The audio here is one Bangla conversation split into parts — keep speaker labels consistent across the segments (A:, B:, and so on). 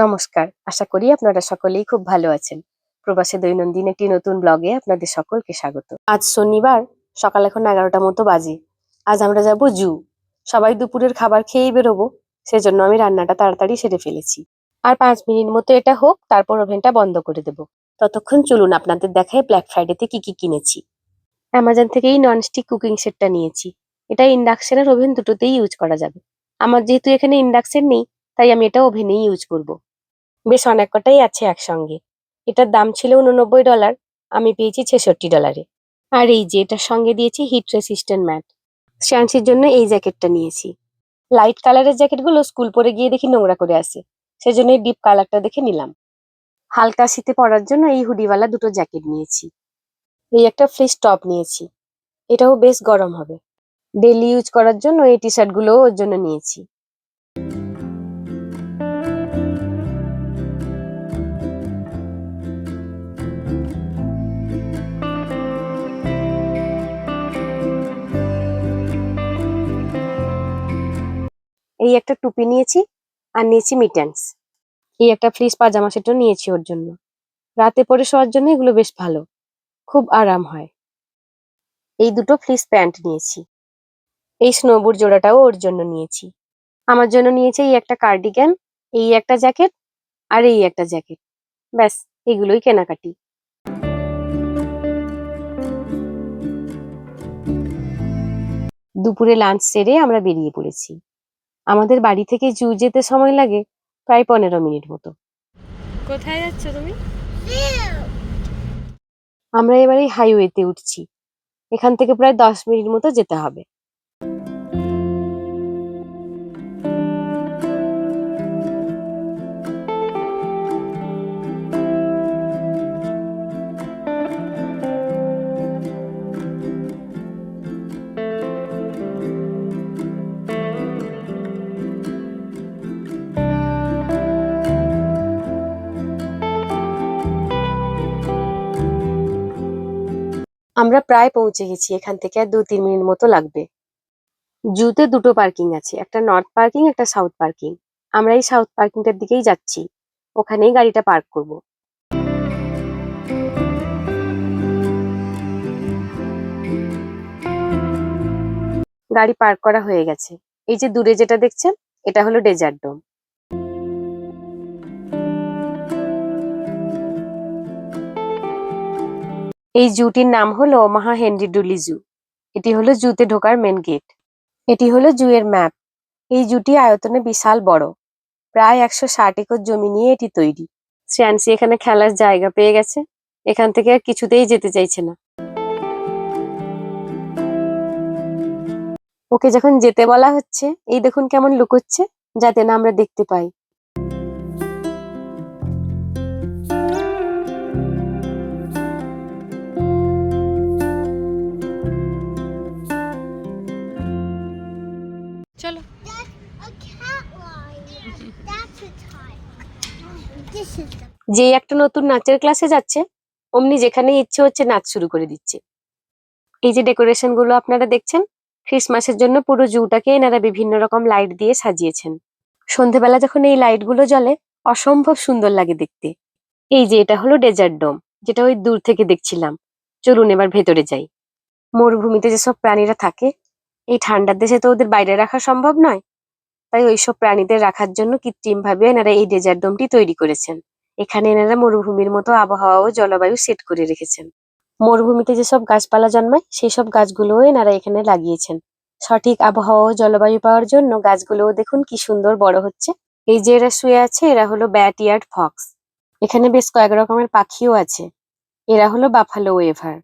A: নমস্কার, আশা করি আপনারা সকলেই খুব ভালো আছেন। প্রবাসে দৈনন্দিন একটি নতুন ব্লগে আপনাদের সকলকে স্বাগত। আজ শনিবার, সকাল এখন 11টা মতো বাজে। আজ আমরা যাব জু। সবাই দুপুরের খাবার খেয়েই বেরোবো, সেজন্য আমি রান্নাটা তাড়াতাড়ি সেরে ফেলেছি। আর 5 মিনিট মতো এটা হোক, তারপর ওভেনটা বন্ধ করে দেব। ততক্ষণ চলুন আপনাদের দেখায় ব্ল্যাক ফ্রাইডেতে কি কি কিনেছি। অ্যামাজন থেকে এই ননস্টিক কুকিং সেটটা নিয়েছি। এটা ইন্ডাকশন আর ওভেন দুটোতেই ইউজ করা যাবে। আমার যেহেতু এখানে ইন্ডাকশন নেই, তাই আমি এটা ওভেনেই ইউজ করব। বেশ অনেক কটাই আছে একসঙ্গে। এটার দাম ছিল $89, আমি পেয়েছি $66। আর এই যে এটার সঙ্গে দিয়েছি হিট রেসিস্ট্যান্ট ম্যাট। শ্যান্সির জন্য এই জ্যাকেটটা নিয়েছি। লাইট কালারের জ্যাকেটগুলো স্কুল পরে গিয়ে দেখি নোংরা করে আসে, সেজন্য এই ডিপ কালারটা দেখে নিলাম। হালকা শীতে পরার জন্য এই হুডিওয়ালা দুটো জ্যাকেট নিয়েছি। এই একটা ফ্লিস টপ নিয়েছি, এটাও বেশ গরম হবে। ডেইলি ইউজ করার জন্য এই টি শার্ট গুলোও ওর জন্য নিয়েছি। এই একটা টুপি নিয়েছি, আর নিয়েছি মিটেন্স। এই একটা ফ্লিস পাজামা সেটও নিয়েছি ওর জন্য। রাতে পরে শোয়ার জন্য এগুলো বেশ ভালো, খুব আরাম হয়। এই দুটো ফ্লিস প্যান্ট নিয়েছি। এই স্নোবুট জোড়াটাও ওর জন্য নিয়েছি। আমার জন্য নিয়েছি এই একটা কার্ডিগান, এই একটা জ্যাকেট, আর এই একটা জ্যাকেট। ব্যাস, এগুলোই কেনাকাটি। দুপুরে লাঞ্চ সেরে আমরা বেরিয়ে পড়েছি। আমাদের বাড়ি থেকে জু যেতে সময় লাগে প্রায় 15 মিনিট মতো। কোথায় যাচ্ছ তুমি? আমরা এবার এই হাইওয়েতে উঠছি। এখান থেকে প্রায় 10 মিনিট মতো যেতে হবে। আমরা প্রায় পৌঁছে গেছি, এখান থেকে আর 2-3 মিনিট মতো লাগবে। জুতে দুটো পার্কিং আছে, একটা নর্থ পার্কিং, একটা সাউথ পার্কিং। আমরা এই সাউথ পার্কিংটার দিকেই যাচ্ছি, ওখানেই গাড়িটা পার্ক করব। গাড়ি পার্ক করা হয়ে গেছে। এই যে দূরে যেটা দেখছেন, এটা হলো ডেজার্ট ডোম। এই জুটির নাম হলো ওমাহা হেনরি ডুলি জু। এটি হলো জুতে ঢোকার মেন গেট। এটি হলো জু এর ম্যাপ। এই জুটি আয়তনে বিশাল বড়, প্রায় 160 একর জমি নিয়ে এটি তৈরি। শ্রেয়ান্সি এখানে খেলার জায়গা পেয়ে গেছে, এখান থেকে আর কিছুতেই যেতে চাইছে না। ওকে যখন যেতে বলা হচ্ছে, এই দেখুন কেমন লুকোচ্ছে, যাতে না আমরা দেখতে পাই। চলো। যে একটা নতুন নাচের ক্লাসে যাচ্ছে, অমনি যেখানে ইচ্ছে হচ্ছে নাচ শুরু করে দিচ্ছে। এই যে ডেকোরেশন গুলো আপনারা দেখছেন, ক্রিসমাসের জন্য পুরো জুটাকে এনারা বিভিন্ন রকম লাইট দিয়ে সাজিয়েছেন। সন্ধেবেলা যখন এই লাইট গুলো জ্বলে, অসম্ভব সুন্দর লাগে দেখতে। এই যে এটা হলো ডেজার্ট ডোম, যেটা ওই দূর থেকে দেখছিলাম। চলুন এবার ভেতরে যাই। মরুভূমিতে যেসব প্রাণীরা থাকে, এই ঠান্ডার দেশে তো ওদের বাইরে রাখা সম্ভব নয়, তাই ওইসব প্রাণীদের রাখার জন্য কৃত্রিম ভাবে এনারা এই ডেজার্ট ডোমটি তৈরি করেছেন। এখানে এনারা মরুভূমির মতো আবহাওয়া ও জলবায়ু সেট করে রেখেছেন। মরুভূমিতে যেসব গাছপালা জন্মায়, সেই সব গাছগুলোও এনারা এখানে লাগিয়েছেন। সঠিক আবহাওয়া ও জলবায়ু পাওয়ার জন্য গাছগুলোও দেখুন কি সুন্দর বড় হচ্ছে। এই যে এরা শুয়ে আছে, এরা হলো ব্যাট ইয়ার্ড ফক্স। এখানে বেশ কয়েক রকমের পাখিও আছে। এরা হলো বাফালো ওয়েভার।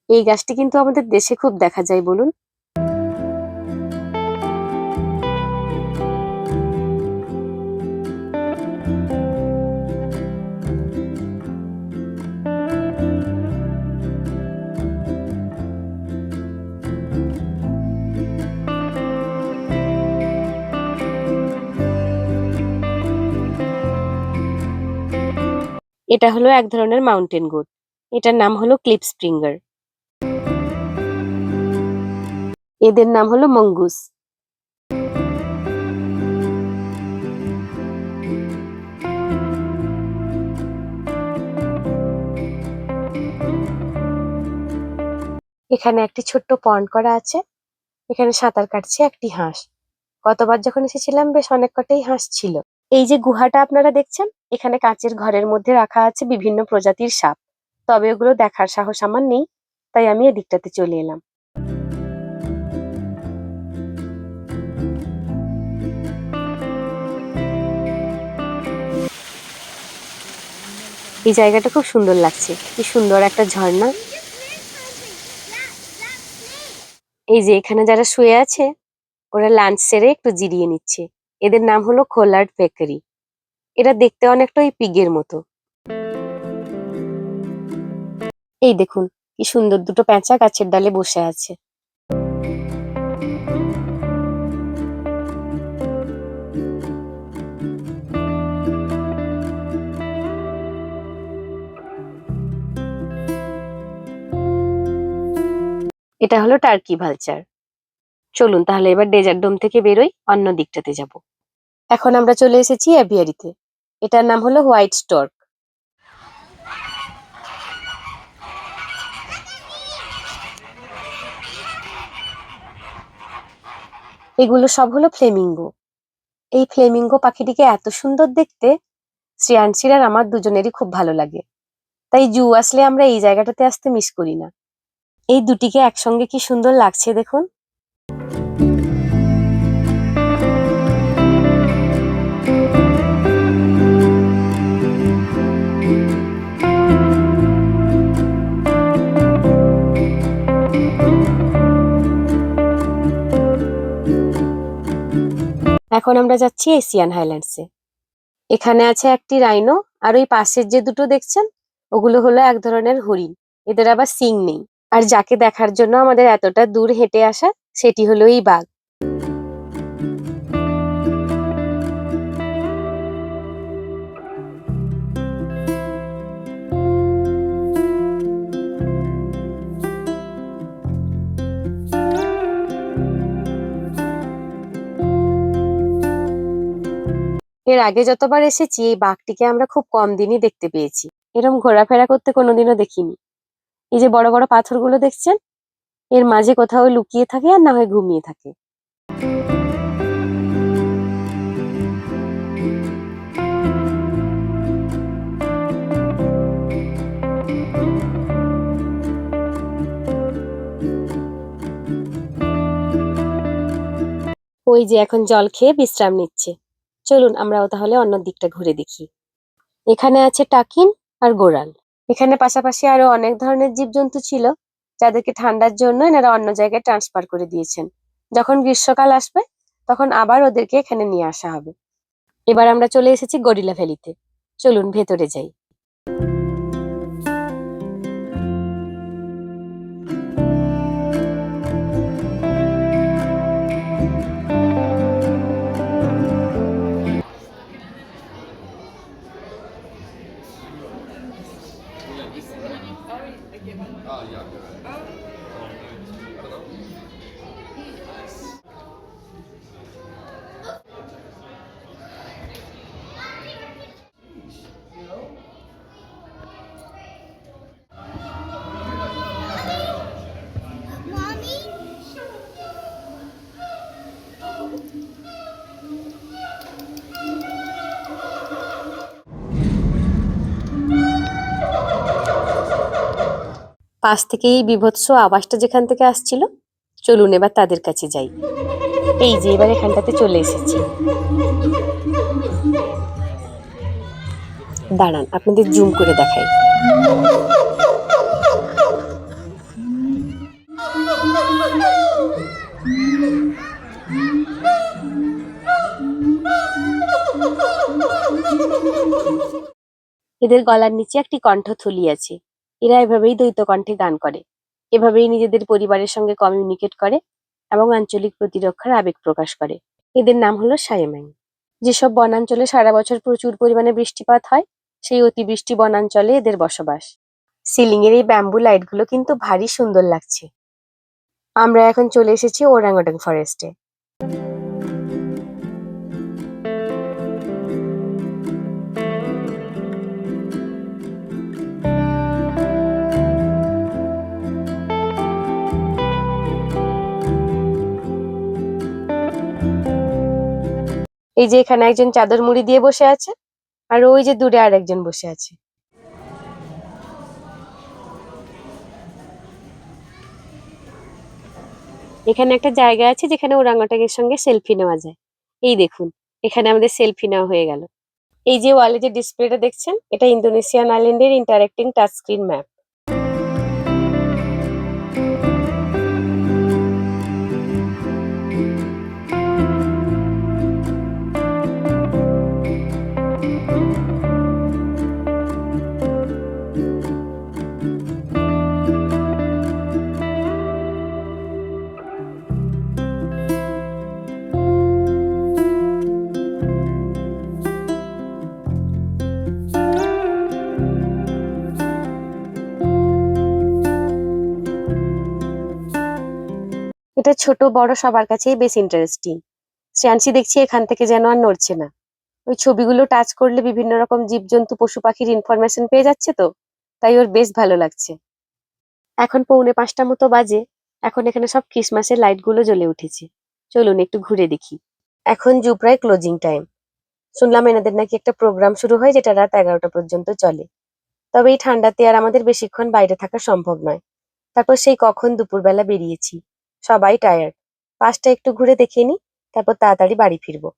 A: এই গাছটি কিন্তু আমাদের দেশে খুব দেখা যায়, বলুন। এটা হলো এক ধরনের মাউন্টেন গোট। এটার নাম হলো ক্লিপ স্প্রিঙ্গার। এদের নাম হলো মঙ্গুস। এখানে একটি ছোট্ট পন্ড করা আছে। এখানে সাঁতার কাটছে একটি হাঁস। গতবার যখন এসেছিলাম বেশ অনেক কটাই হাঁস ছিল। এই যে গুহাটা আপনারা দেখছেন, এখানে কাচের ঘরের মধ্যে রাখা আছে বিভিন্ন প্রজাতির সাপ। তবে ওগুলো দেখার সাহস আমার নেই, তাই আমি এদিকটাতে চলে এলাম। এই জায়গাটা খুব সুন্দর লাগছে, কি সুন্দর একটা ঝর্ণা। এই যে এখানে যারা শুয়ে আছে, ওরা লাঞ্চ সেরে একটু জিরিয়ে নিচ্ছে। এদের নাম হলো খোলার্ড পেকারি। এরা দেখতে অনেকটা ওই পিগের মতো। এই দেখুন কি সুন্দর দুটো পেঁচা গাছের ডালে বসে আছে। এটা হলো টার্কি ভালচার। চলুন তাহলে এবার ডেজার্ট ডোম থেকে বেরোই, অন্য দিকটাতে যাব। এখন আমরা চলে এসেছি অ্যাভিয়ারিতে। এটার নাম হলো হোয়াইট স্টর্ক। এগুলো সব হলো ফ্লেমিঙ্গো। এই ফ্লেমিঙ্গো পাখিটিকে এত সুন্দর দেখতে, শ্রেয়াংশীর আর আমার দুজনেরই খুব ভালো লাগে। তাই জু আসলে আমরা এই জায়গাটাতে আসতে মিস করি না। এই দুটিকে একসঙ্গে কি সুন্দর লাগছে দেখুন। এখন আমরা যাচ্ছি এশিয়ান হাইল্যান্ডসে। এখানে আছে একটি রাইনো, আর ওই পাশের যে দুটো দেখছেন ওগুলো হলো এক ধরনের হরিণ। এদের আবার শিং নেই। আর যাকে দেখার জন্য আমাদের এতটা দূর হেঁটে আসা, সেটি হলো এই বাঘ। এর আগে যতবার এসেছি এই বাঘটিকে আমরা খুব কম দিনই দেখতে পেয়েছি। এরম ঘোরাফেরা করতে কোনোদিনও দেখিনি। এই যে বড় বড় পাথরগুলো দেখছেন, এর মাঝে কোথাও লুকিয়ে থাকে আর না হয় ঘুমিয়ে থাকে। ওই যে এখন জল খেয়ে বিশ্রাম নিচ্ছে। চলুন আমরাও তাহলে অন্য দিকটা ঘুরে দেখি। এখানে আছে টাকিন আর গোরাল। এখানে পাশাপাশি আরো অনেক ধরনের জীবজন্তু ছিল, যাদেরকে ঠান্ডার জন্য এনারা অন্য জায়গায় ট্রান্সফার করে দিয়েছেন। যখন গ্রীষ্মকাল আসবে তখন আবার ওদেরকে এখানে নিয়ে আসা হবে। এবার আমরা চলে এসেছি গরিলা ভ্যালিতে। চলুন ভেতরে যাই। পাশ থেকে এই বীভৎস আওয়াজটা যেখান থেকে আসছিল, চলুন এবার তাদের কাছে যাই। এই যে এবার এখানটাতে চলে এসেছি। দাঁড়ান আপনাদের জুম করে দেখাই। এদের গলার নিচে একটি কণ্ঠথলি আছে। এরা এভাবেই দ্বৈত কণ্ঠে গান করে। এভাবেই নিজেদের পরিবারের সঙ্গে কমিউনিকেট করে এবং আঞ্চলিক প্রতিরক্ষার আবেগ প্রকাশ করে। এদের নাম হলো সায়েম্যাং। যেসব বনাঞ্চলে সারা বছর প্রচুর পরিমাণে বৃষ্টিপাত হয়, সেই অতিবৃষ্টি বনাঞ্চলে এদের বসবাস। সিলিং এর এই ব্যাম্বু লাইটগুলো কিন্তু ভারী সুন্দর লাগছে। আমরা এখন চলে এসেছি ওরাংওটাং ফরেস্টে। এই যে এখানে একজন চাদর মুড়ি দিয়ে বসে আছে, আর ওই যে দূরে আরেকজন বসে আছে। এখানে একটা জায়গা আছে যেখানে ওরাংওটাং এর সঙ্গে সেলফি নেওয়া যায়। এই দেখুন, এখানে আমাদের সেলফি নেওয়া হয়ে গেল। এই যে ওয়ালে যে ডিসপ্লেটা দেখছেন, এটা ইন্দোনেশিয়ান আইল্যান্ডের ইন্টারেক্টিং টাচ স্ক্রিন ম্যাপ। এটা ছোট বড় সবার কাছেই বেশ ইন্টারেস্টিং। শ্রেয়াংশী দেখছি এখান থেকে যেন আর নড়ছে না। ওই ছবিগুলো টাচ করলে বিভিন্ন রকম জীবজন্তু পশু পাখির ইনফরমেশন পেয়ে যাচ্ছে তো, তাই ওর বেশ ভালো লাগছে। এখন 4:45 মতো বাজে। এখন এখানে সব ক্রিসমাসের লাইট গুলো জ্বলে উঠেছে। চলুন একটু ঘুরে দেখি। এখন জু প্রায় ক্লোজিং টাইম। শুনলাম এনাদের নাকি একটা প্রোগ্রাম শুরু হয় যেটা রাত 11টা পর্যন্ত চলে। তবে এই ঠান্ডাতে আর আমাদের বেশিক্ষণ বাইরে থাকা সম্ভব নয়। তারপর সেই কখন দুপুরবেলা বেরিয়েছি, সবাই টায়ার্ড। পাঁচটা একটু ঘুরে দেখে নি, তারপর তাড়াতাড়ি বাড়ি ফিরবো।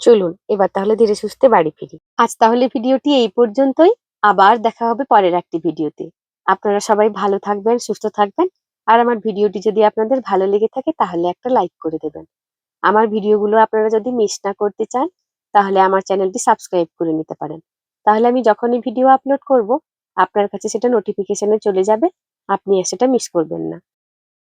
A: চলুন এবার তাহলে ধীরে সুস্থে বাড়ি ফিরি। আজ তাহলে ভিডিওটি এই পর্যন্তই। আবার দেখা হবে পরের একটি ভিডিওতে। আপনারা সবাই ভালো থাকবেন, সুস্থ থাকবেন। আর আমার ভিডিওটি যদি আপনাদের ভালো লেগে থাকে তাহলে একটা লাইক করে দেবেন। আমার ভিডিওগুলো আপনারা যদি মিস না করতে চান তাহলে আমার চ্যানেলটি সাবস্ক্রাইব করে নিতে পারেন। তাহলে আমি যখনই ভিডিও আপলোড করব আপনার কাছে সেটা নোটিফিকেশনে চলে যাবে। আপনি আর সেটা মিস করবেন না।